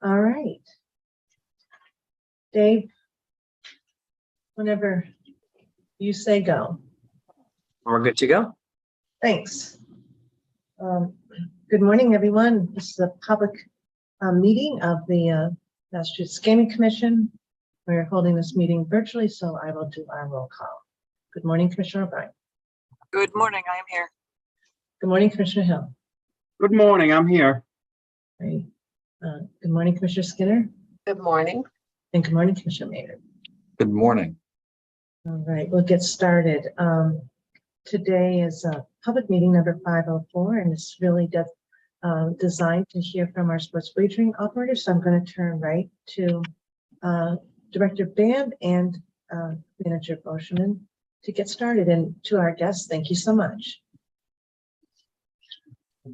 All right. Dave, whenever you say go. We're good to go. Thanks. Good morning, everyone. This is a public meeting of the Massachusetts Gaming Commission. We're holding this meeting virtually, so I will do our roll call. Good morning, Commissioner O'Brien. Good morning, I am here. Good morning, Commissioner Hill. Good morning, I'm here. Right. Good morning, Commissioner Skinner. Good morning. And good morning, Commissioner Maynard. Good morning. All right, we'll get started. Today is a public meeting number 504, and it's really designed to hear from our sports wagering operators. So I'm going to turn right to Director Band and Manager Boschman to get started. And to our guests, thank you so much.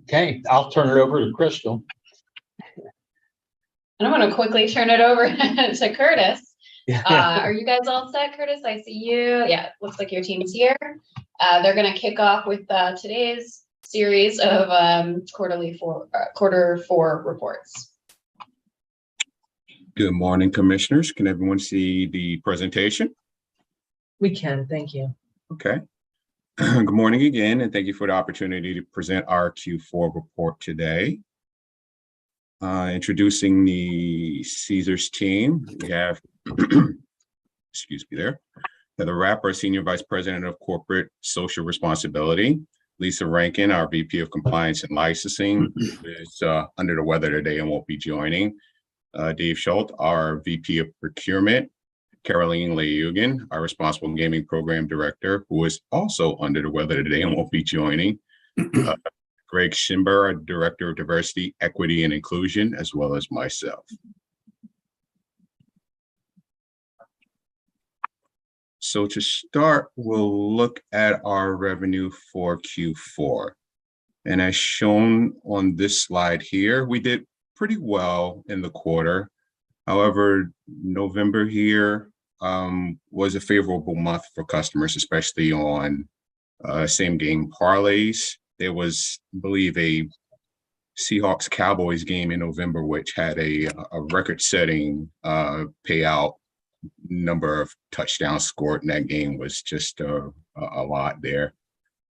Okay, I'll turn it over to Crystal. And I'm going to quickly turn it over to Curtis. Yeah. Are you guys all set, Curtis? I see you. Yeah, looks like your team's here. They're going to kick off with today's series of quarter four reports. Good morning, commissioners. Can everyone see the presentation? We can, thank you. Okay. Good morning again, and thank you for the opportunity to present our Q4 report today. Introducing the Caesars team, we have, excuse me there, Heather Rapp, our Senior Vice President of Corporate Social Responsibility. Lisa Rankin, our VP of Compliance and Licensing, is under the weather today and won't be joining. Dave Schultz, our VP of Procurement. Caroline Leeugen, our Responsible Gaming Program Director, who is also under the weather today and won't be joining. Greg Schimber, our Director of Diversity, Equity, and Inclusion, as well as myself. So to start, we'll look at our revenue for Q4. And as shown on this slide here, we did pretty well in the quarter. However, November here was a favorable month for customers, especially on same game parlays. There was, I believe, a Seahawks Cowboys game in November, which had a record-setting payout number of touchdowns scored in that game. Was just a lot there.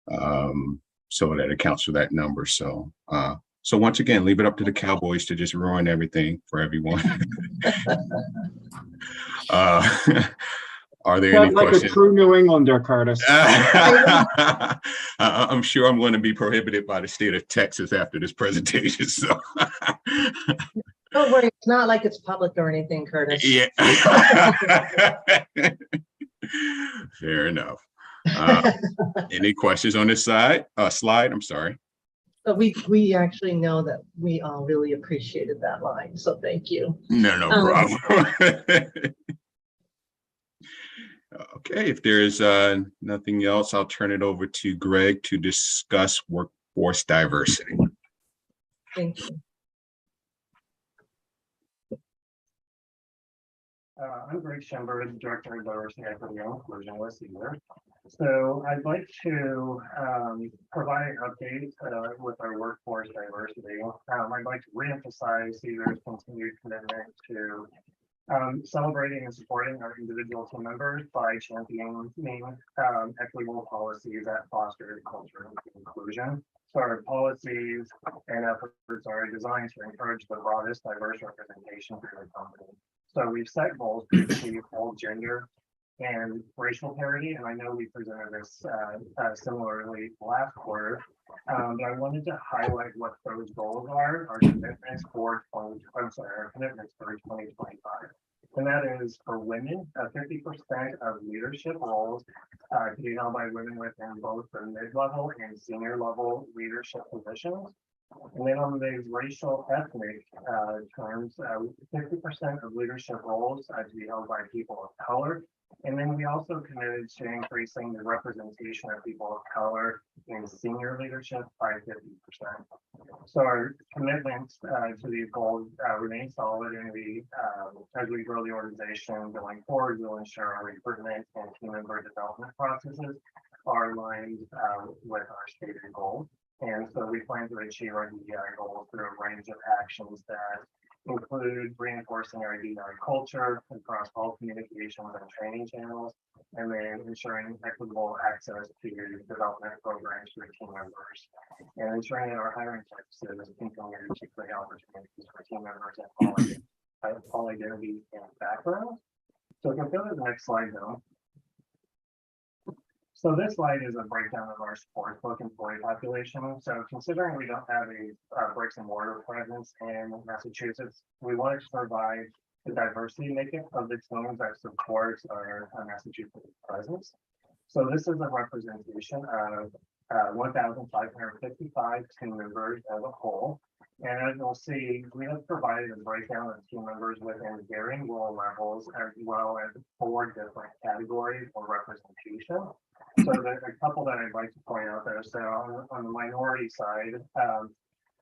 So that accounts for that number. So once again, leave it up to the Cowboys to just ruin everything for everyone. Are there any questions? Like a true New Englander, Curtis. I'm sure I'm going to be prohibited by the state of Texas after this presentation. So Don't worry, it's not like it's public or anything, Curtis. yeah. Fair enough. Any questions on this slide? I'm sorry. But we actually know that we all really appreciated that line, so thank you. No problem. Okay, if there's nothing else, I'll turn it over to Greg to discuss workforce diversity. Thank you. I'm Greg Schember, Director of Diversity, Equity, and Inclusion with Caesar. So I'd like to provide an update with our workforce diversity. I'd like to reemphasize Caesar's continued commitment to celebrating and supporting our individual team members by championing equitable policies that foster a culture of inclusion. So our policies and efforts are designed to encourage the broadest diverse representation for the company. So we've set goals to achieve all gender and racial parity, and I know we presented this similarly last quarter, but I wanted to highlight what those goals are, our commitments for 2025. And that is for women, 50% of leadership roles to be held by women within both the mid-level and senior level leadership positions. And then on the racial ethnic terms, 50% of leadership roles to be held by people of color. And then we also committed to increasing the representation of people of color in senior leadership by 50%. So our commitments to these goals remain solid, and we, as we grow the organization going forward, we'll ensure our recruitment and team member development processes are aligned with our stated goals. And so we plan to achieve our DEI goals through a range of actions that include reinforcing our DEI culture across all communications and training channels, and then ensuring equitable access to development programs for team members, and ensuring that our hiring practices continue to create opportunities for team members and all identity and background. So if we go to the next slide now. So this slide is a breakdown of our sportsbook employee population. So considering we don't have a bricks and mortar presence in Massachusetts, we wanted to provide the diversity makeup of the teams that supports our Massachusetts presence. So this is a representation of 1,555 team members as a whole. And as you'll see, we have provided a breakdown of team members within varying role levels, as well as 4 different categories for representation. So there's a couple that I'd like to point out there. So on the minority side,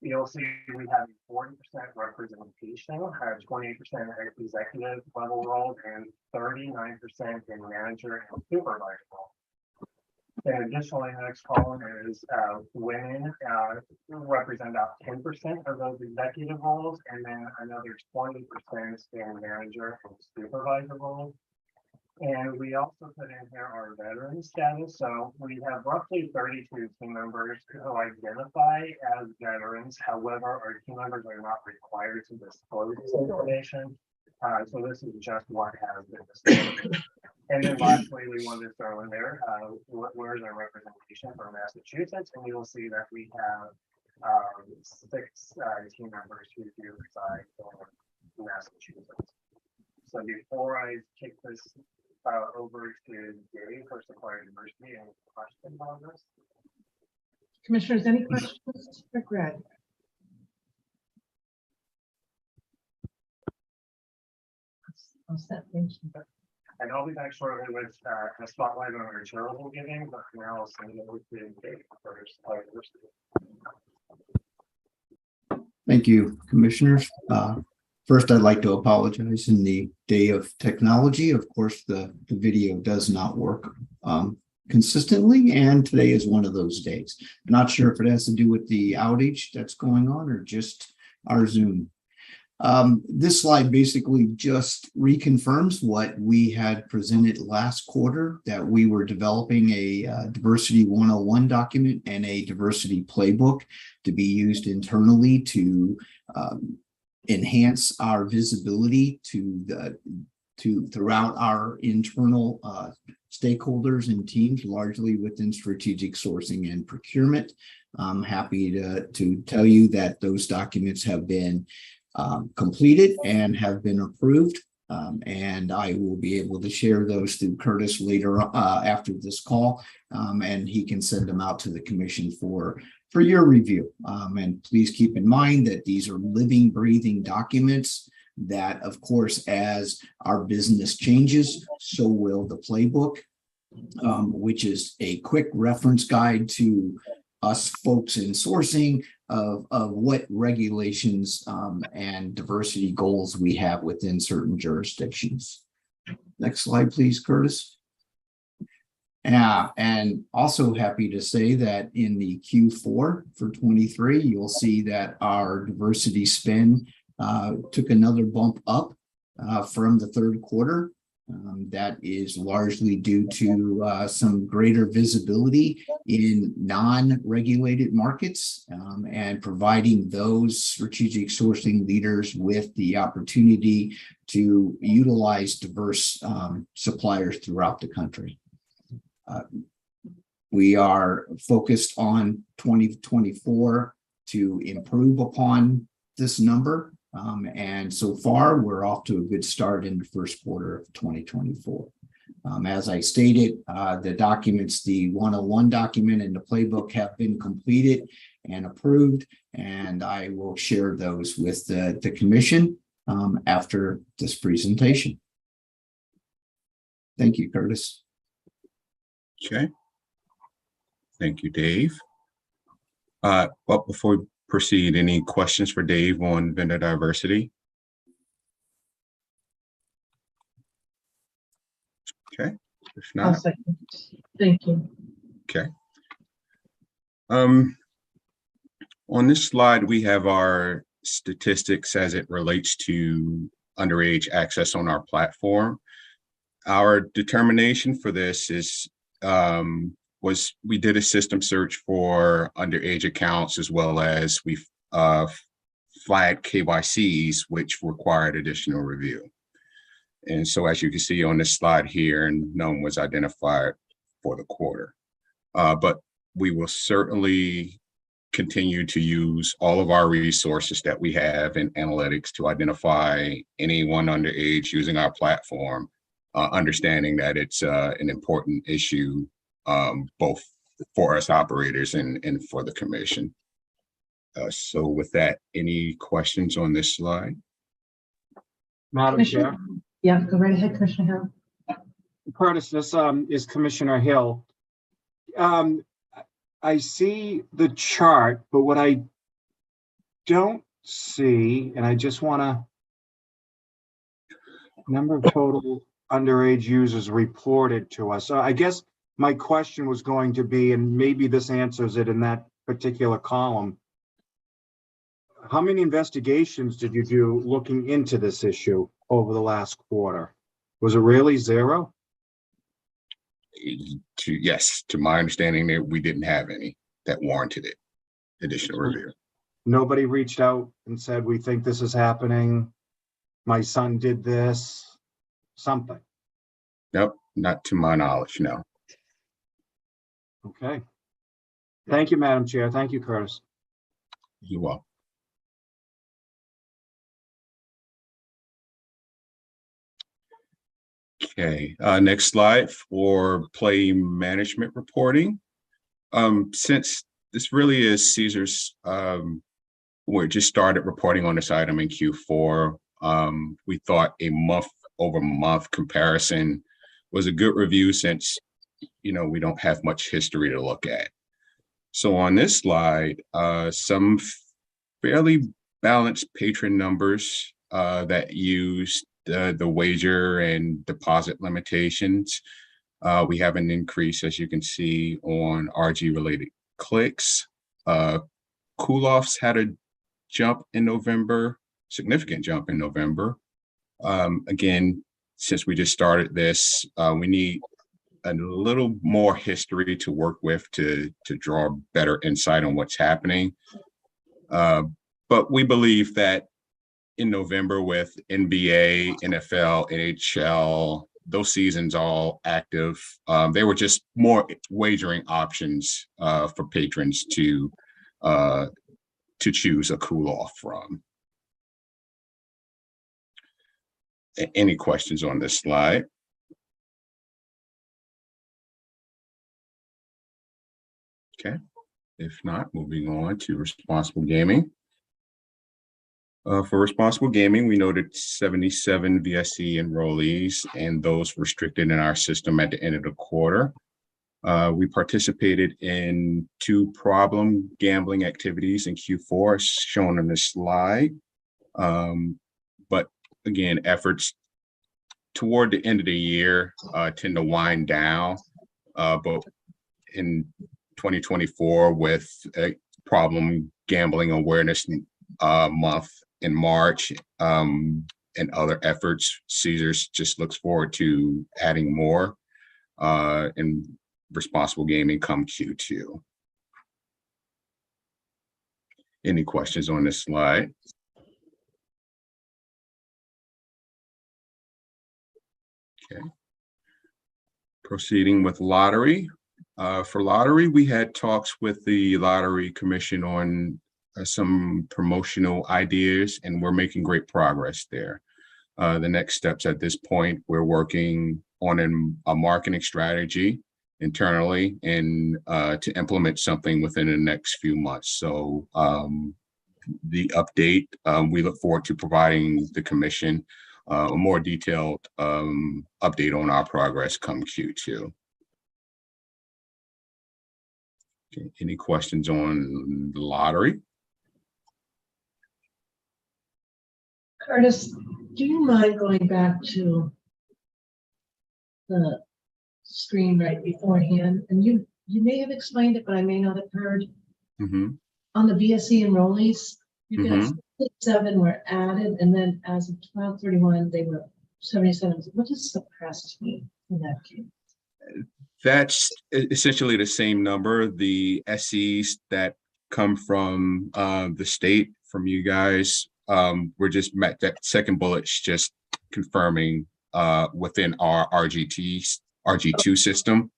you'll see we have 40% representation, 28% executive level roles, and 39% in manager and supervisor roles. And additionally, the next column is women represent about 10% of those executive roles, and then another 20% in manager and supervisor roles. And we also put in here our veteran status. So we have roughly 32 team members who identify as veterans. However, our team members are not required to disclose this information. So this is just what has been disclosed. And then lastly, we wanted to throw in there, where's our representation for Massachusetts? And you'll see that we have 6 team members who do reside in Massachusetts. So before I kick this over to Dave for supplier diversity, any questions on this? Commissioners, any questions for Greg? I'll set things. And I'll be back shortly with a spotlight on our charitable giving, but now I'll send it over to Dave for supplier diversity. Thank you, commissioners. First, I'd like to apologize. In the day of technology, of course, the video does not work consistently, and today is one of those days. I'm not sure if it has to do with the outage that's going on or just our Zoom. This slide basically just reconfirms what we had presented last quarter, that we were developing a diversity 101 document and a diversity playbook to be used internally to enhance our visibility throughout our internal stakeholders and teams, largely within strategic sourcing and procurement. I'm happy to tell you that those documents have been completed and have been approved, and I will be able to share those through Curtis later after this call, and he can send them out to the commission for your review. And please keep in mind that these are living, breathing documents that, of course, as our business changes, so will the playbook, which is a quick reference guide to us folks in sourcing of what regulations and diversity goals we have within certain jurisdictions. Next slide, please, Curtis. And also happy to say that in the Q4 for 23, you'll see that our diversity spend took another bump up from the third quarter. That is largely due to some greater visibility in non-regulated markets and providing those strategic sourcing leaders with the opportunity to utilize diverse suppliers throughout the country. We are focused on 2024 to improve upon this number. And so far, we're off to a good start in the first quarter of 2024. As I stated, the documents, the 101 document and the playbook have been completed and approved, and I will share those with the commission after this presentation. Thank you, Curtis. Okay. Thank you, Dave. Well, before we proceed, any questions for Dave on vendor diversity? Okay, if I'll not, second. Thank you. okay. On this slide, we have our statistics as it relates to underage access on our platform. Our determination for this is was we did a system search for underage accounts, as well as we flagged KYCs, which required additional review. And so, as you can see on this slide here, none was identified for the quarter. But we will certainly continue to use all of our resources that we have in analytics to identify anyone underage using our platform, understanding that it's an important issue, both for us operators and for the commission. So with that, any questions on this slide? Madam Chair. Yeah, go right ahead, Commissioner Hill. Curtis, this is Commissioner Hill. I see the chart, but what I don't see, and I just want to, number of total underage users reported to us. So I guess my question was going to be, and maybe this answers it in that particular column. How many investigations did you do looking into this issue over the last quarter? Was it really zero? Yes, to my understanding, that we didn't have any that warranted it, additional review. Nobody reached out and said, we think this is happening. My son did this, something. Nope, not to my knowledge, no. Okay. Thank you, Madam Chair. Thank you, Curtis. You're welcome. Okay, next slide for play management reporting. Since this really is Caesar's, we just started reporting on this item in Q4. We thought a month-over-month comparison was a good review since, we don't have much history to look at. So on this slide, some fairly balanced patron numbers that use the wager and deposit limitations. We have an increase, as you can see, on RG related clicks. Cool-offs had a jump in November, significant jump in November. Again, since we just started this, we need a little more history to work with to draw better insight on what's happening. But we believe that in November, with NBA, NFL, NHL, those seasons all active, there were just more wagering options for patrons to choose a cool off from. Any questions on this slide? Okay, if not, moving on to responsible gaming. For responsible gaming, we noted 77 VSE enrollees and those restricted in our system at the end of the quarter. We participated in 2 problem gambling activities in Q4, as shown on this slide. But again, efforts toward the end of the year tend to wind down. But in 2024, with a problem gambling awareness month in March and other efforts, Caesars just looks forward to adding more in responsible gaming come Q2. Any questions on this slide? Okay. Proceeding with lottery. For lottery, we had talks with the Lottery Commission on some promotional ideas, and we're making great progress there. The next steps at this point, we're working on a marketing strategy internally and to implement something within the next few months. So the update, we look forward to providing the commission a more detailed update on our progress come Q2. Okay, any questions on the lottery? Curtis, do you mind going back to the screen right beforehand? And you may have explained it, but I may not have heard. Mm-hmm. On the VSE enrollees, you got 7 were added, and then as of 12/31, they were 77. What does suppressed mean in that case? That's essentially the same number. The SEs that come from the state, from you guys, we're just met, that second bullet's just confirming within our RG2 system,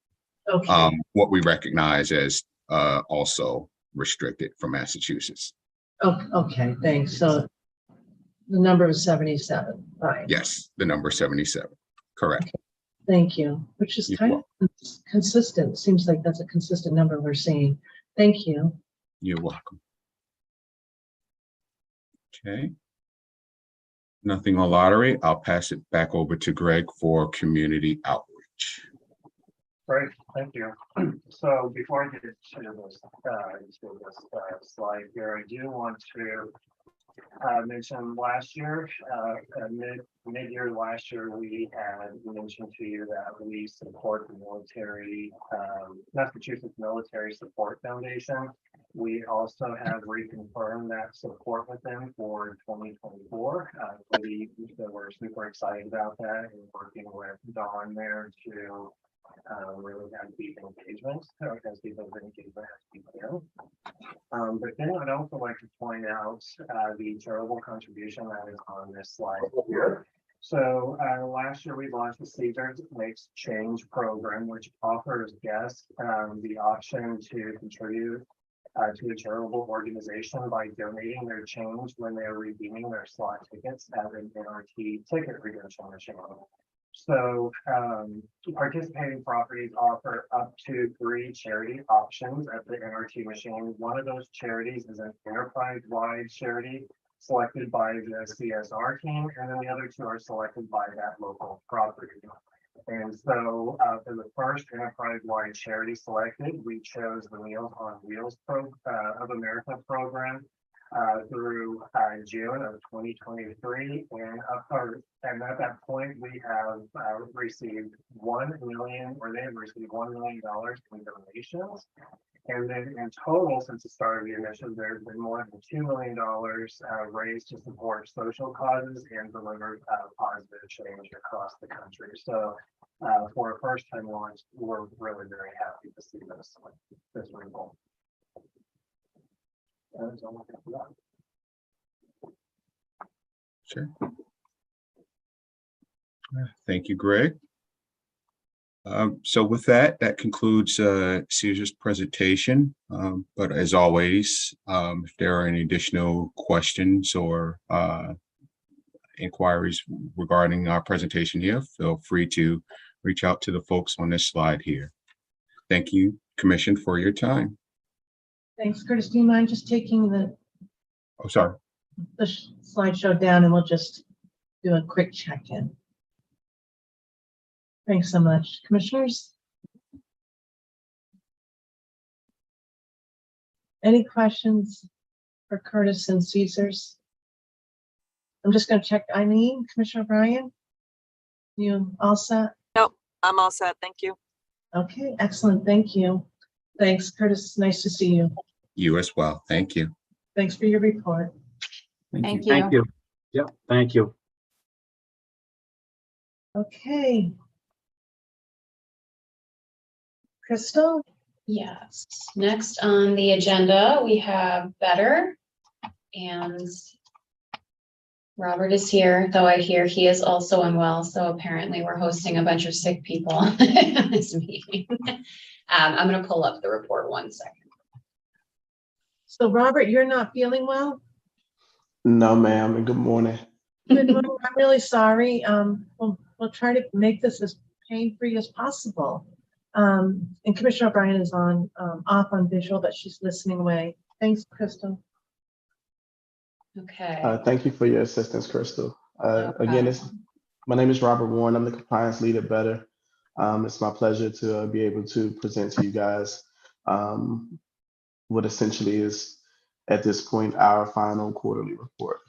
Okay, what we recognize as also restricted from Massachusetts. okay, thanks. So the number is 77, fine. Yes, the number 77, correct. Thank you, which is You're kind of consistent. Seems like that's a consistent number we're seeing. Thank you. You're welcome. Okay. Nothing on lottery. I'll pass it back over to Greg for community outreach. Great, thank you. So before I get to this slide here, I do want to mentioned last year, mid-year last year, we had mentioned to you that we support the military, Massachusetts Military Support Foundation. We also have reconfirmed that support with them for 2024. We're super excited about that and working with Dawn there to really have deep engagement, as deep of engagement as we can. But then I'd also like to point out the charitable contribution that is on this slide here. So last year we launched the Caesars Makes Change program, which offers guests the option to contribute to a charitable organization by donating their change when they're redeeming their slot tickets at an NRT ticket redemption machine. So participating properties offer up to 3 charity options at the NRT machine. One of those charities is an enterprise-wide charity selected by the CSR team, and then the other 2 are selected by that local property. And so for the first enterprise-wide charity selected, we chose the Meals on Wheels of America program through June of 2023, and at that point we have received $1 million, or they have received $1 million in donations, and then in total since the start of the initiative there's been more than $2 million raised to support social causes and deliver positive change across the country. So for a first-time launch, we're really very happy to see this result. Sure. Thank you, Greg. So with that concludes Caesar's presentation. But as always, if there are any additional questions or inquiries regarding our presentation here, feel free to reach out to the folks on this slide here. Thank you, Commission, for your time. Thanks, Curtis. Do you mind just taking the Sorry. the slideshow down and we'll just do a quick check-in. Thanks so much. Commissioners? Any questions for Curtis and Caesars? I'm just going to check. Eileen, Commissioner O'Brien, you all set? Nope, I'm all set. Thank you. Okay, excellent. Thank you. Thanks, Curtis. Nice to see you. You as well. Thank you. Thanks for your report. Thank Thank you. Yep, thank you. Okay. Crystal? Yes, next on the agenda, we have Better, and Robert is here, though I hear he is also unwell, so apparently we're hosting a bunch of sick people in this meeting. I'm going to pull up the report 1 second. So Robert, you're not feeling well? No, ma'am, and good morning. Good morning. I'm really sorry. We'll try to make this as pain-free as possible. And Commissioner O'Brien is on off on visual, but she's listening away. Thanks, Crystal. Okay. Thank you for your assistance, Crystal. No Again, problem. my name is Robert Warren. I'm the compliance lead at Better. It's my pleasure to be able to present to you guys what essentially is, at this point, our final quarterly report.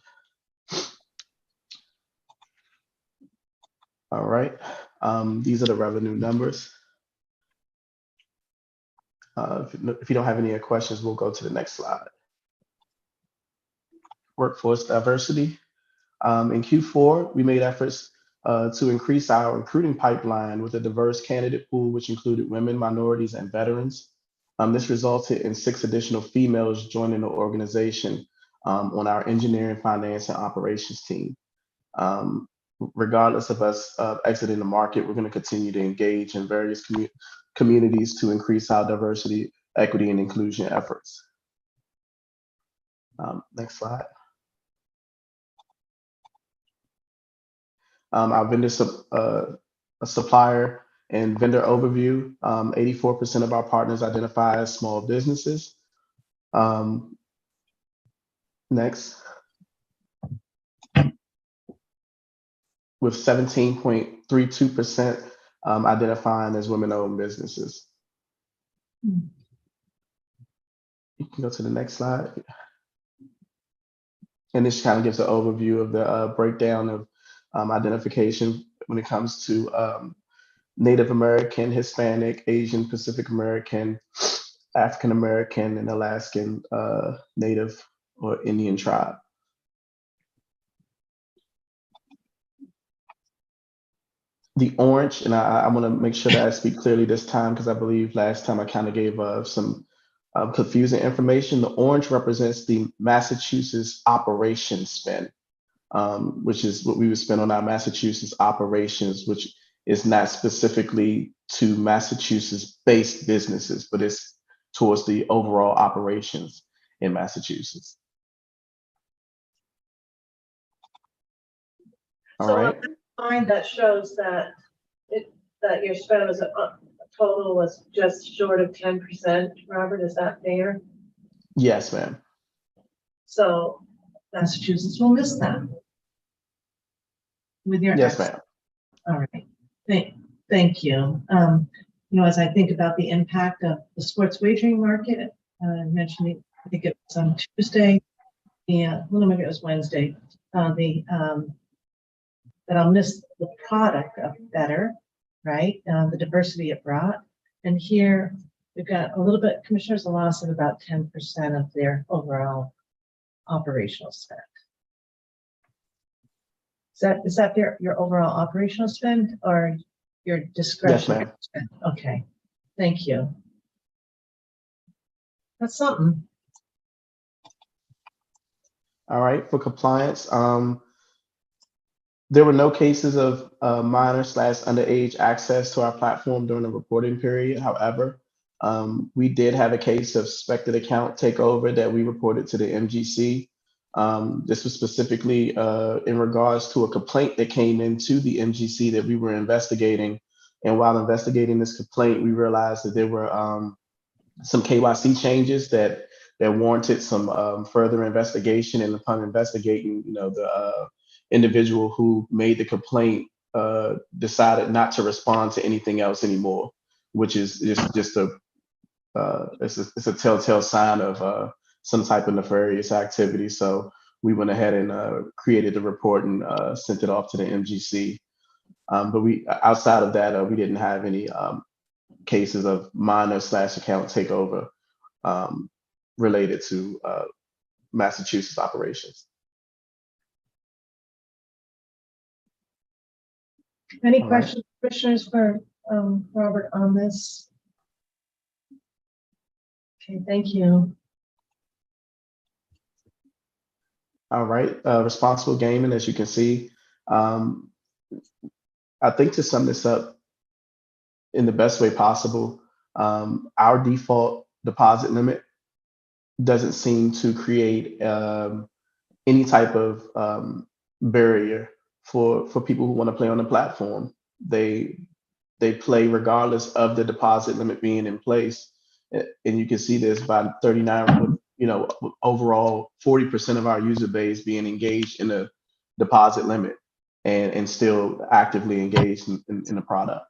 All right. These are the revenue numbers. If you don't have any questions, we'll go to the next slide. workforce diversity. In Q4, we made efforts to increase our recruiting pipeline with a diverse candidate pool, which included women, minorities, and veterans. This resulted in 6 additional females joining the organization on our engineering, finance, and operations team. Regardless of us exiting the market, we're going to continue to engage in various communities to increase our diversity, equity, and inclusion efforts. Next slide. Our vendor supplier and vendor overview, 84% of our partners identify as small businesses. Next. With 17.32% identifying as women-owned businesses. You can go to the next slide. And this kind of gives an overview of the breakdown of identification when it comes to Native American, Hispanic, Asian, Pacific American, African American, and Alaskan Native or Indian tribe. The orange, and I want to make sure that I speak clearly this time because I believe last time I kind of gave some confusing information. The orange represents the Massachusetts operation spend, which is what we would spend on our Massachusetts operations, which is not specifically to Massachusetts-based businesses, but it's towards the overall operations in Massachusetts. All So right. line that shows that that your spend was total was just short of 10%. Robert, is that fair? Yes, ma'am. So Massachusetts will miss that with your Yes, ma'am. All right. Thank you. You know, as I think about the impact of the sports wagering market, I mentioned I think it was on Tuesday. Yeah, well, maybe it was Wednesday. That I'll miss the product of better, right? The diversity it brought. And here we've got a little bit, commissioners, a loss of about 10% of their overall operational spend. Is that your overall operational spend or your discretionary spend? Okay, thank you. That's something. All right, for compliance, there were no cases of minor/underage access to our platform during the reporting period. However, we did have a case of suspected account takeover that we reported to the MGC. This was specifically in regards to a complaint that came into the MGC that we were investigating. And while investigating this complaint, we realized that there were some KYC changes that warranted some further investigation. And upon investigating, you know, the individual who made the complaint decided not to respond to anything else anymore, which is just it's a telltale sign of some type of nefarious activity. So we went ahead and created the report and sent it off to the MGC. But outside of that, we didn't have any cases of minor/account takeover related to Massachusetts operations. Any All questions, commissioners, for Robert on this? Okay, thank you. All right, responsible gaming, as you can see. I think to sum this up in the best way possible, our default deposit limit doesn't seem to create any type of barrier for people who want to play on the platform. They play regardless of the deposit limit being in place. And you can see this by 39, you know, overall 40% of our user base being engaged in the deposit limit and still actively engaged in the product.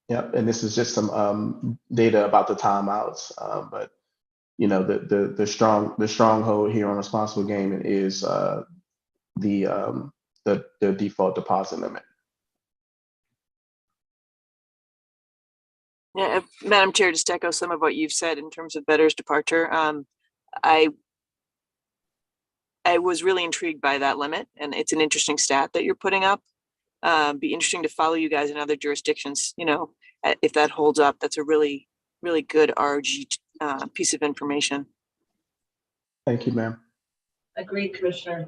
Yep, and this is just some data about the timeouts, but the stronghold here on responsible gaming is the default deposit limit. Yeah, Madam Chair, just to echo some of what you've said in terms of Better's departure. I was really intrigued by that limit, and it's an interesting stat that you're putting up. Be interesting to follow you guys in other jurisdictions. If that holds up, that's a really, really good RG piece of information. Thank you, ma'am. Agreed, Commissioner.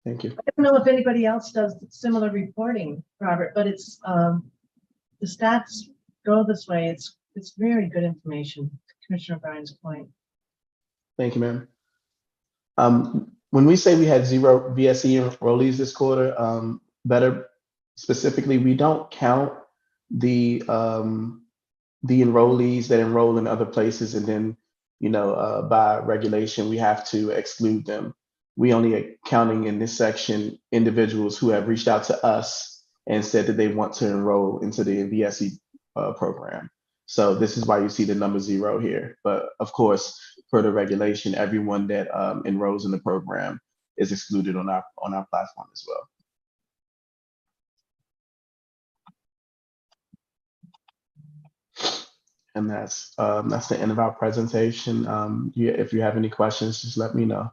Thank you. I don't know if anybody else does similar reporting, Robert, but it's the stats go this way. It's very good information, to Commissioner O'Brien's point. Thank you, ma'am. When we say we had 0 VSE enrollees this quarter, Better specifically, we don't count the enrollees that enroll in other places, and then by regulation we have to exclude them. We only are counting in this section individuals who have reached out to us and said that they want to enroll into the VSE program. So this is why you see the number 0 here. But of course, per the regulation, everyone that enrolls in the program is excluded on our platform as well. And that's the end of our presentation. If you have any questions, just let me know.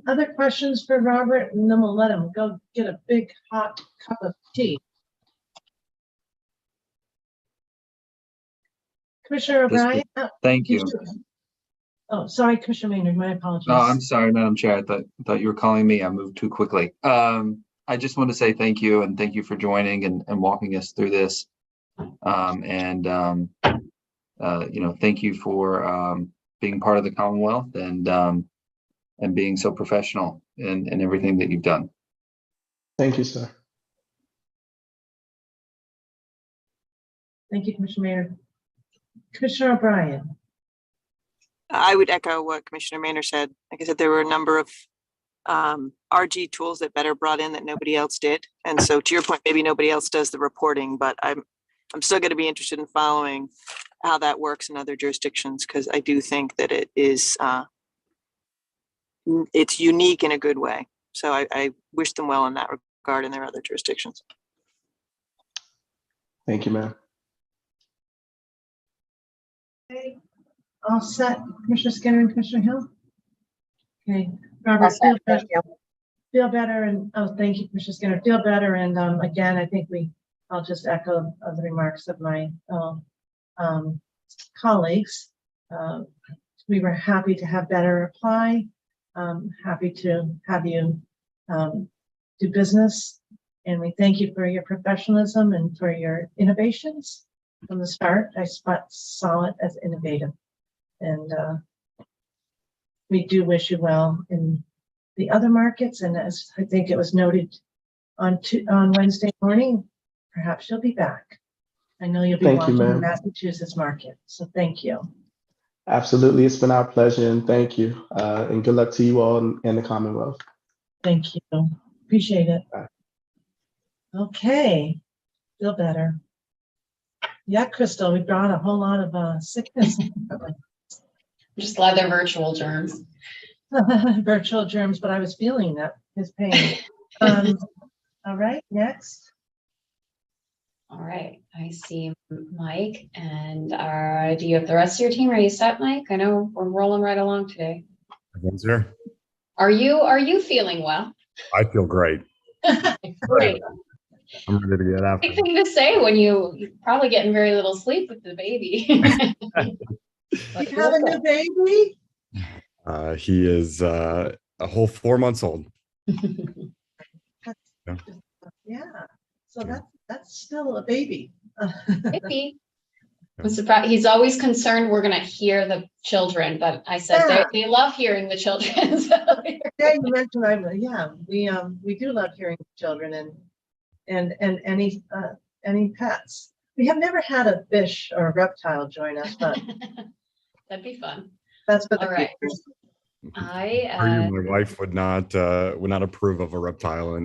Other questions for Robert, and then we'll let him go get a big hot cup of tea. Commissioner O'Brien? Thank did you. Oh, sorry, Commissioner Maynard, my apologies. No, I'm sorry, Madam Chair. I thought you were calling me. I moved too quickly. I just want to say thank you, and thank you for joining and walking us through this. Thank you for being part of the Commonwealth and being so professional in everything that you've done. Thank you, sir. Thank you, Commissioner Maynard. Commissioner O'Brien? I would echo what Commissioner Maynard said. Like I said, there were a number of RG tools that Better brought in that nobody else did. And so to your point, maybe nobody else does the reporting, but I'm still going to be interested in following how that works in other jurisdictions, because I do think that it is it's unique in a good way. So I wish them well in that regard in their other jurisdictions. Thank you, ma'am. Okay, all set, Commissioner Skinner and Commissioner Hill? Okay, Robert, feel better, and thank you, Commissioner Skinner. Feel better, and again, I think I'll just echo the remarks of my colleagues. We were happy to have Better apply. Happy to have you do business, and we thank you for your professionalism and for your innovations. From the start, I saw it as innovative, and we do wish you well in the other markets. And as I think it was noted on Wednesday morning, perhaps you'll be back. I know you'll be watching the Massachusetts market, so thank you. Absolutely, it's been our pleasure, and thank you. And good luck to you all in the Commonwealth. Thank you. Appreciate it. Bye. Okay, feel better. Yeah, Crystal, we brought a whole lot of sickness. Just glad they're virtual germs. Virtual germs, but I was feeling his pain. All right, next. All right, I see Mike, and do you have the rest of your team? Are you set, Mike? I know we're rolling right along today. Yes, sir. Are you feeling well? I feel great. Great. I'm ready to get after Big thing to say when you're probably getting very little sleep with the baby. You have a new baby? He is a whole 4 months old. Yeah. So that's still a baby. Maybe. I'm surprised. He's always concerned we're gonna hear the children, but I said they love hearing the children. So. Yeah, you mentioned we do love hearing children and any pets. We have never had a fish or a reptile join us, but that'd be fun. That's for the all right. My wife would not approve of a reptile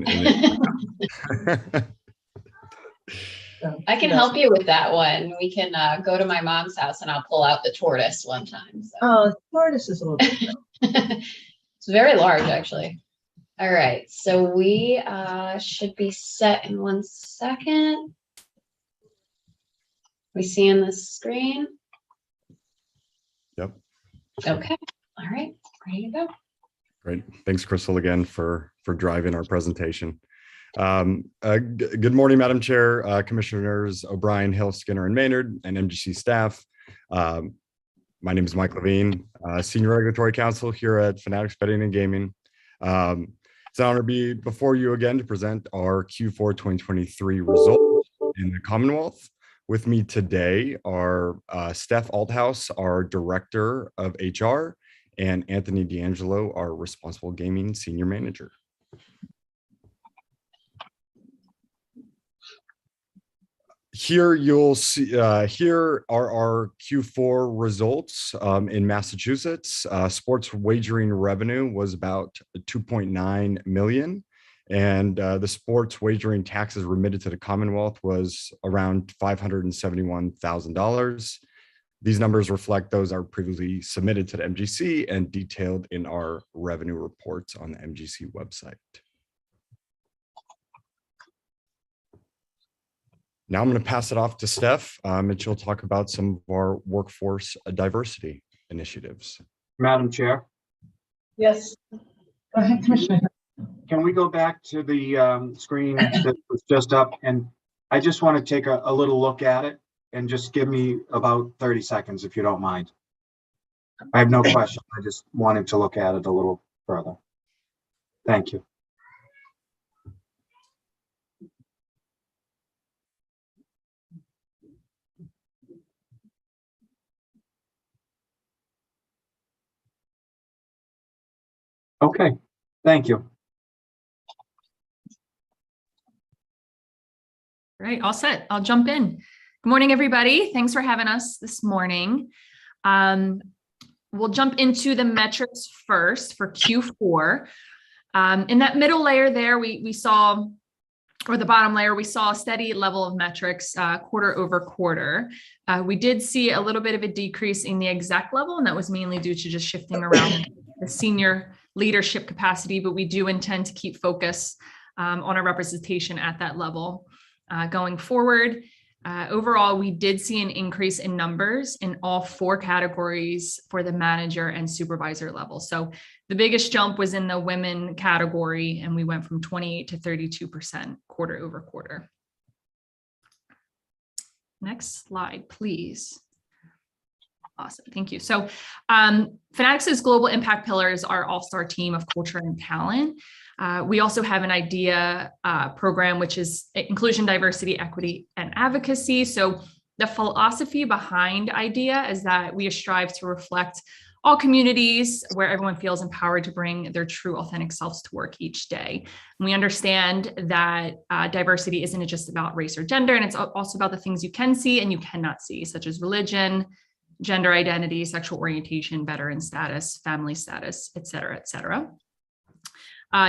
So I can help you with that one. We can go to my mom's house and I'll pull out the tortoise one time. So. Oh, tortoise is a little bit. It's very large, actually. All right, so we should be set in 1 second. We see on the screen? Yep. Okay, all right, ready to go. Great. Thanks, Crystal, again for driving our presentation. Good morning, Madam Chair, Commissioners O'Brien, Hill, Skinner, and Maynard, and MGC staff. My name is Mike Levine, Senior Regulatory Counsel here at Fanatics Betting and Gaming. It's an honor to be before you again to present our Q4 2023 results in the Commonwealth. With me today are Steph Althouse, our Director of HR, and Anthony D'Angelo, our Responsible Gaming Senior Manager. Here you'll see, here are our Q4 results in Massachusetts. Sports wagering revenue was about 2.9 million. And the sports wagering taxes remitted to the Commonwealth was around $571,000. These numbers reflect those are previously submitted to the MGC and detailed in our revenue reports on the MGC website. Now I'm going to pass it off to Steph, and she'll talk about some of our workforce diversity initiatives. Madam Chair, Yes. Go ahead, Commissioner. can we go back to the screen that was just up? And I just want to take a little look at it and just give me about 30 seconds, if you don't mind. I have no question. I just wanted to look at it a little further. Thank you. Okay, thank you. Great, all set. I'll jump in. Good morning, everybody. Thanks for having us this morning. We'll jump into the metrics first for Q4. In that middle layer there, we saw, or the bottom layer, we saw a steady level of metrics quarter over quarter. We did see a little bit of a decrease in the exec level, and that was mainly due to just shifting around the senior leadership capacity, but we do intend to keep focus on our representation at that level going forward. Overall, we did see an increase in numbers in all 4 categories for the manager and supervisor level. So the biggest jump was in the women category, and we went from 28 to 32% quarter over quarter. Next slide, please. Awesome, thank you. So Fanatics' global impact pillars are all-star team of culture and talent. We also have an IDEA program, which is inclusion, diversity, equity, and advocacy. So the philosophy behind IDEA is that we strive to reflect all communities where everyone feels empowered to bring their true authentic selves to work each day. And we understand that diversity isn't just about race or gender, and it's also about the things you can see and you cannot see, such as religion, gender identity, sexual orientation, veteran status, family status, et cetera, et cetera.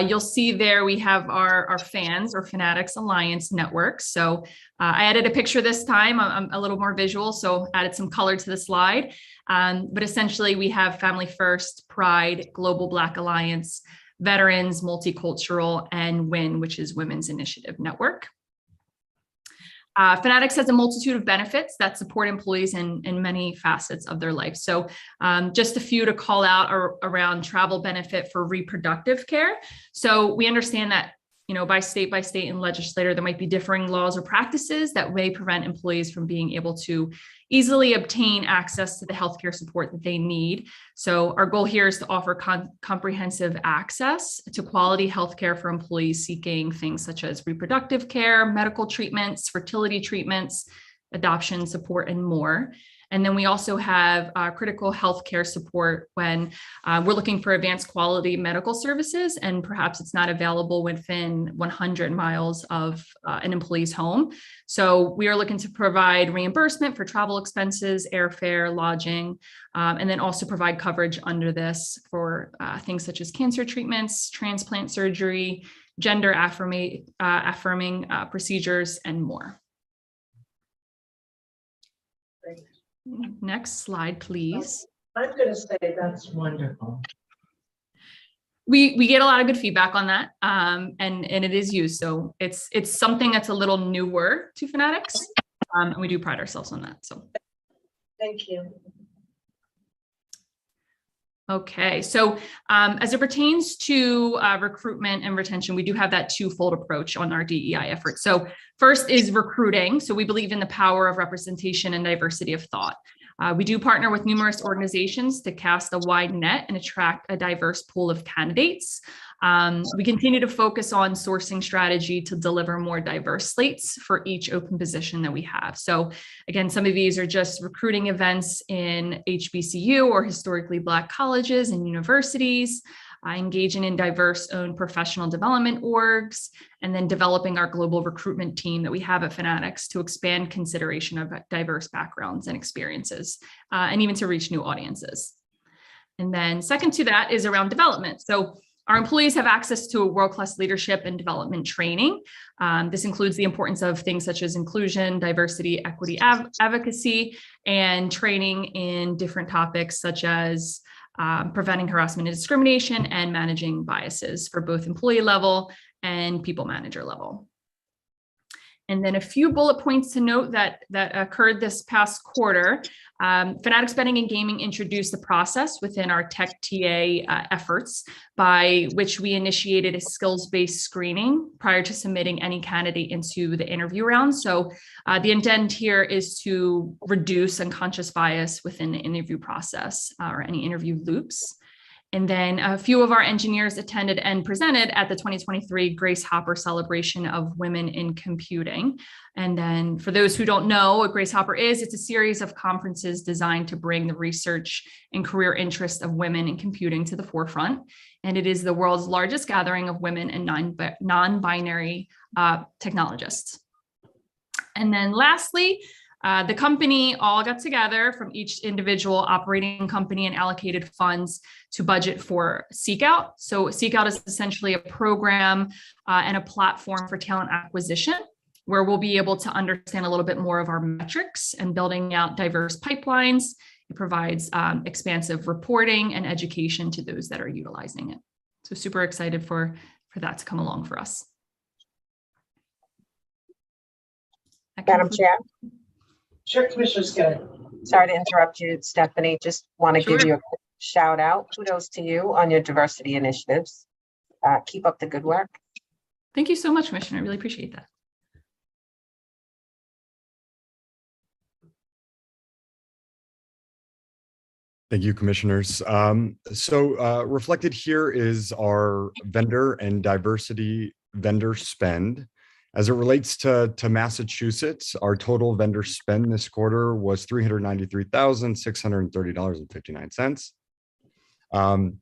You'll see there we have our fans or Fanatics Alliance network. So I added a picture this time. I'm a little more visual, so added some color to the slide. But essentially we have Family First, Pride, Global Black Alliance, Veterans, Multicultural, and WIN, which is Women's Initiative Network. Fanatics has a multitude of benefits that support employees in many facets of their life. So just a few to call out are around travel benefit for reproductive care. So we understand that, you know, by state and legislator, there might be differing laws or practices that may prevent employees from being able to easily obtain access to the healthcare support that they need. So our goal here is to offer comprehensive access to quality healthcare for employees seeking things such as reproductive care, medical treatments, fertility treatments, adoption support, and more. And then we also have critical healthcare support when we're looking for advanced quality medical services, and perhaps it's not available within 100 miles of an employee's home. So we are looking to provide reimbursement for travel expenses, airfare, lodging, and then also provide coverage under this for things such as cancer treatments, transplant surgery, gender affirming procedures, and more. Next slide, please. I'm going to say that's wonderful. We get a lot of good feedback on that, and it is used. So it's something that's a little newer to Fanatics, and we do pride ourselves on that. So Thank you. okay, so as it pertains to recruitment and retention, we do have that twofold approach on our DEI effort. So first is recruiting. So we believe in the power of representation and diversity of thought. We do partner with numerous organizations to cast a wide net and attract a diverse pool of candidates. We continue to focus on sourcing strategy to deliver more diverse slates for each open position that we have. So again, some of these are just recruiting events in HBCU or historically Black colleges and universities, engaging in diverse owned professional development orgs, and then developing our global recruitment team that we have at Fanatics to expand consideration of diverse backgrounds and experiences, and even to reach new audiences. And then second to that is around development. So our employees have access to world-class leadership and development training. This includes the importance of things such as inclusion, diversity, equity, advocacy, and training in different topics such as preventing harassment and discrimination and managing biases for both employee level and people manager level. And then a few bullet points to note that occurred this past quarter. Fanatics Betting and Gaming introduced the process within our Tech TA efforts by which we initiated a skills-based screening prior to submitting any candidate into the interview round. So the intent here is to reduce unconscious bias within the interview process or any interview loops. And then a few of our engineers attended and presented at the 2023 Grace Hopper Celebration of Women in Computing. And then for those who don't know what Grace Hopper is, it's a series of conferences designed to bring the research and career interests of women in computing to the forefront. And it is the world's largest gathering of women and non-binary technologists. And then lastly, the company all got together from each individual operating company and allocated funds to budget for Seek Out. So Seek Out is essentially a program and a platform for talent acquisition, where we'll be able to understand a little bit more of our metrics and building out diverse pipelines. It provides expansive reporting and education to those that are utilizing it. So super excited for that to come along for us. Madam Chair. Sure, Commissioner Skilling. Sorry to interrupt you, Stephanie. Just want to Sure. give you a quick shout out. Kudos to you on your diversity initiatives. Keep up the good work. Thank you so much, Commissioner. I really appreciate that. Thank you, commissioners. Reflected here is our vendor and diversity vendor spend. As it relates to Massachusetts, our total vendor spend this quarter was $393,630.59.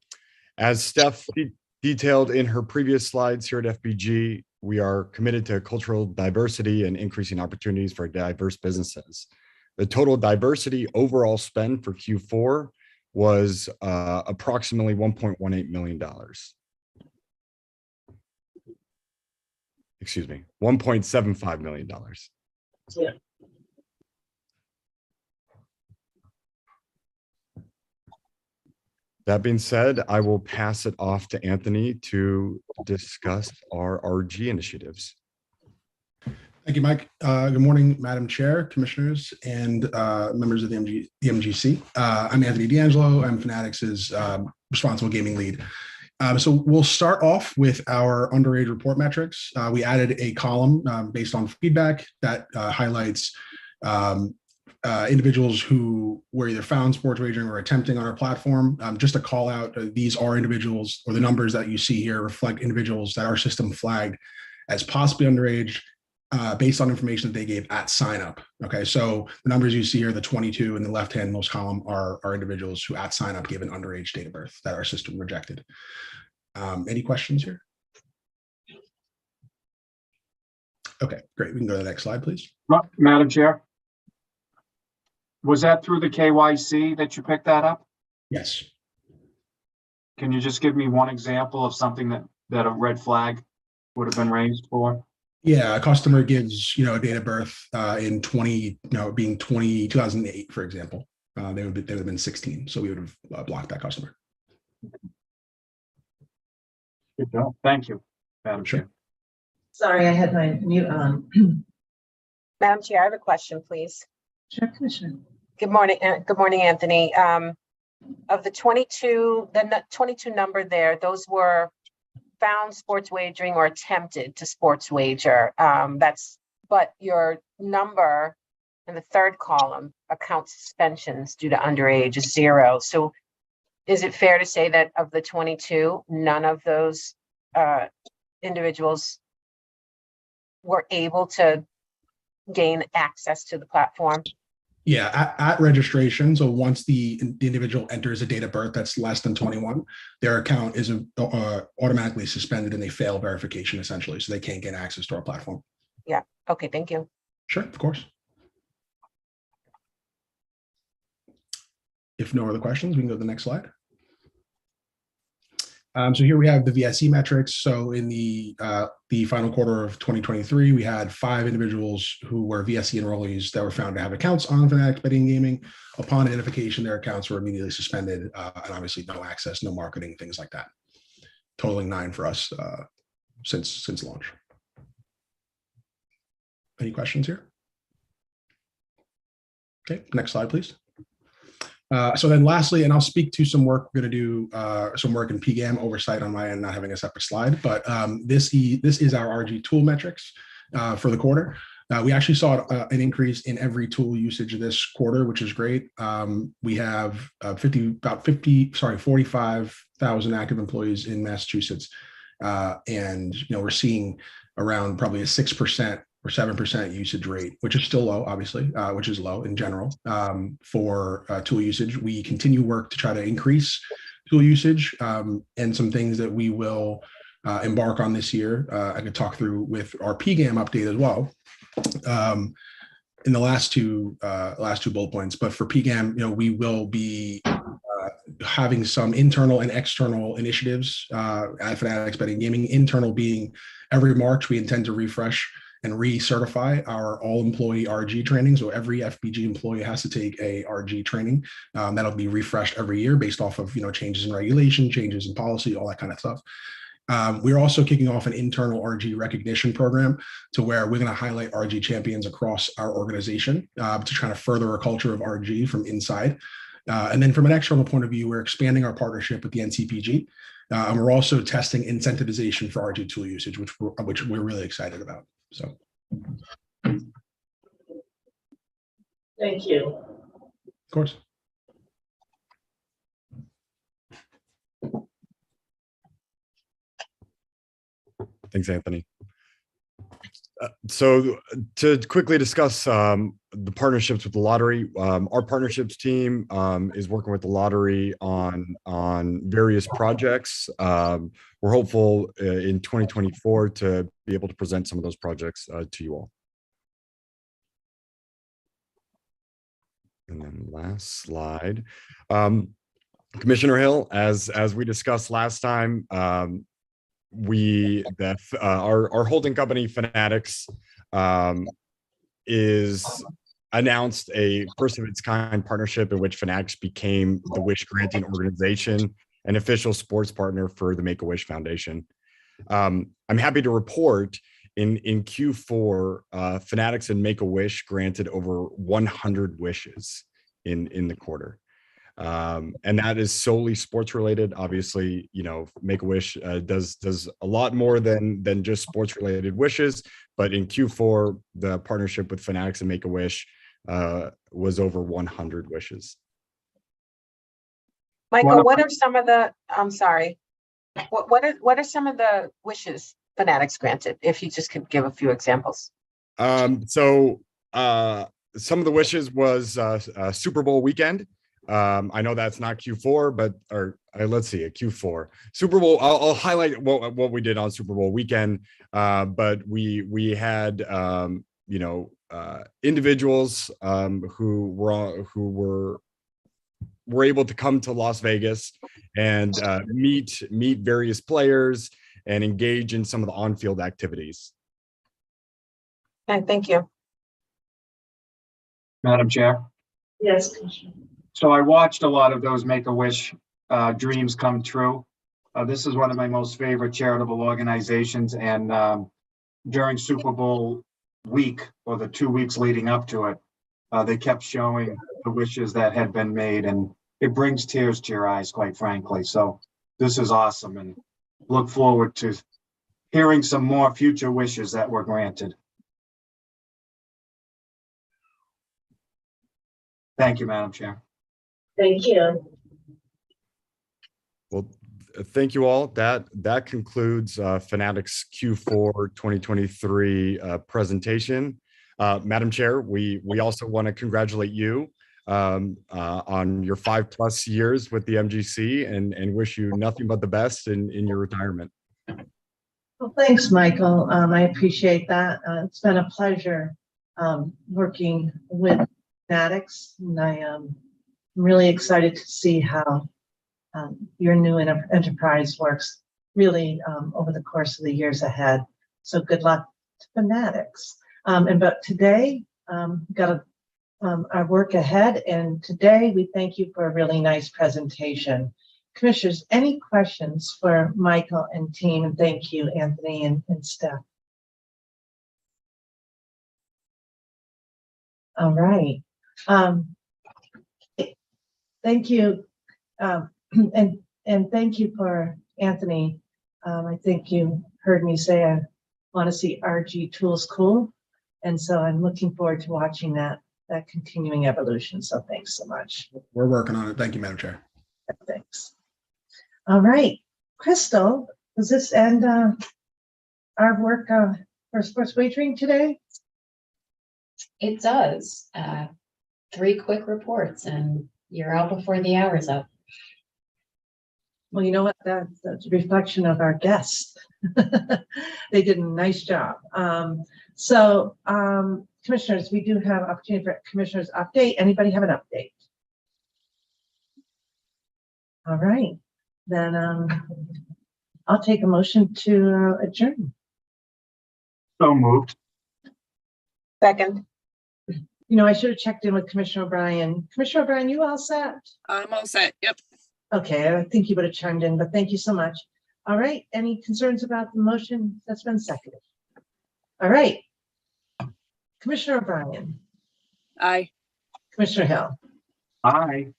As Steph detailed in her previous slides here at FBG, we are committed to cultural diversity and increasing opportunities for diverse businesses. The total diversity overall spend for Q4 was approximately $1.18 million. Excuse me, $1.75 million. Yeah. That being said, I will pass it off to Anthony to discuss our RG initiatives. Thank you, Mike. Good morning, Madam Chair, Commissioners, and members of the MGC. I'm Anthony D'Angelo. I'm Fanatics' responsible gaming lead. So we'll start off with our underage report metrics. We added a column based on feedback that highlights individuals who were either found sports wagering or attempting on our platform. Just to call out, these are individuals, or the numbers that you see here reflect individuals that our system flagged as possibly underage based on information that they gave at sign up. Okay, so the numbers you see here, the 22 in the left-hand most column, are individuals who at sign up gave an underage date of birth that our system rejected. Any questions here? Okay, great. We can go to the next slide, please. Madam Chair, was that through the KYC that you picked that up? Yes. Can you just give me one example of something that a red flag would have been raised for? Yeah, a customer gives, a date of birth in 2008, for example. They would have been 16, so we would have blocked that customer. Good job. Thank you, Madam Chair. Sorry, I had my mute on. Madam Chair, I have a question, please. Sure, Commissioner. Good morning, Anthony. Of the 22, the 22 number there, those were found sports wagering or attempted to sports wager. But your number in the third column, account suspensions due to underage, is 0. So is it fair to say that of the 22, none of those individuals were able to gain access to the platform? Yeah, at registration. So once the individual enters a date of birth that's less than 21, their account is automatically suspended and they fail verification, essentially. So they can't get access to our platform. Yeah. Okay. Thank you. Sure, of course. If no other questions, we can go to the next slide. So here we have the VSE metrics. So in the final quarter of 2023, we had 5 individuals who were VSE enrollees that were found to have accounts on Fanatics Betting and Gaming. Upon identification, their accounts were immediately suspended, and obviously no access, no marketing, things like that. Totaling 9 for us since launch. Any questions here? Okay, next slide, please. So then lastly, and I'll speak to some work, we're going to do some work in PGAM oversight on my end, not having a separate slide, but this is our RG tool metrics for the quarter. We actually saw an increase in every tool usage this quarter, which is great. We have 45,000 active employees in Massachusetts. And, we're seeing around probably a 6% or 7% usage rate, which is still low, obviously, which is low in general for tool usage. We continue work to try to increase tool usage and some things that we will embark on this year. I could talk through with our PGAM update as well in the last two bullet points. But for PGAM, we will be having some internal and external initiatives at Fanatics Betting and Gaming. Internal being every March, we intend to refresh and recertify our all-employee RG training. So every FBG employee has to take a RG training. That'll be refreshed every year based off of changes in regulation, changes in policy, all that kind of stuff. We're also kicking off an internal RG recognition program to where we're going to highlight RG champions across our organization to try to further a culture of RG from inside. And then from an external point of view, we're expanding our partnership with the NCPG. And we're also testing incentivization for RG tool usage, which we're really excited about. So, Thank you. Of course. Thanks, Anthony. So to quickly discuss the partnerships with the lottery, our partnerships team is working with the lottery on various projects. We're hopeful in 2024 to be able to present some of those projects to you all. And then last slide, Commissioner Hill, as we discussed last time, our holding company Fanatics is announced a first of its kind partnership in which Fanatics became the wish granting organization and official sports partner for the Make-A-Wish Foundation. I'm happy to report in Q4, Fanatics and Make-A-Wish granted over 100 wishes in the quarter. And that is solely sports related. Obviously, Make-A-Wish does a lot more than just sports related wishes. But in Q4, the partnership with Fanatics and Make-A-Wish was over 100 wishes. Michael, what are some of the? I'm sorry. What are some of the wishes Fanatics granted? If you just could give a few examples. So some of the wishes was Super Bowl weekend. I know that's not Q4, but let's see, a Q4 Super Bowl. I'll highlight what we did on Super Bowl weekend. But we had individuals who were able to come to Las Vegas and meet various players and engage in some of the on-field activities. Okay, thank you. Madam Chair. Yes, Commissioner. So I watched a lot of those Make-A-Wish dreams come true. This is one of my most favorite charitable organizations, and during Super Bowl week or the 2 weeks leading up to it, they kept showing the wishes that had been made, and it brings tears to your eyes, quite frankly. So this is awesome, and look forward to hearing some more future wishes that were granted. Thank you, Madam Chair. Thank you. Well, thank you all. That concludes Fanatics Q4 2023 presentation. Madam Chair, we also want to congratulate you on your 5+ years with the MGC and wish you nothing but the best in your retirement. Well, thanks, Michael. I appreciate that. It's been a pleasure working with Fanatics, and I am really excited to see how your new enterprise works really over the course of the years ahead. So good luck to Fanatics. But today, got our work ahead, and today we thank you for a really nice presentation. Commissioners, any questions for Michael and team? And thank you, Anthony and Steph. All right. Thank you. And thank you for Anthony. I think you heard me say I want to see RG tools cool. And so I'm looking forward to watching that continuing evolution. So thanks so much. We're working on it. Thank you, Madam Chair. Thanks. All right, Crystal, does this end our work for sports wagering today? It does. 3 quick reports and you're out before the hour's up. Well, you know what? That's a reflection of our guests. They did a nice job. Commissioners, we do have opportunity for commissioners update. Anybody have an update? All right, then I'll take a motion to adjourn. So moved. Second. You know, I should have checked in with Commissioner O'Brien. Commissioner O'Brien, you all set? I'm all set. Yep. Okay, I think you would have chimed in, but thank you so much. All right, any concerns about the motion that's been seconded? All right. Commissioner O'Brien. Aye. Commissioner Hill. Aye.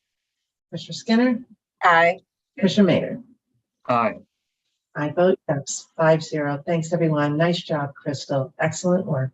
Commissioner Skinner. Aye. Commissioner Maynard. Aye. I vote yes, 5-0. Thanks, everyone. Nice job, Crystal. Excellent work.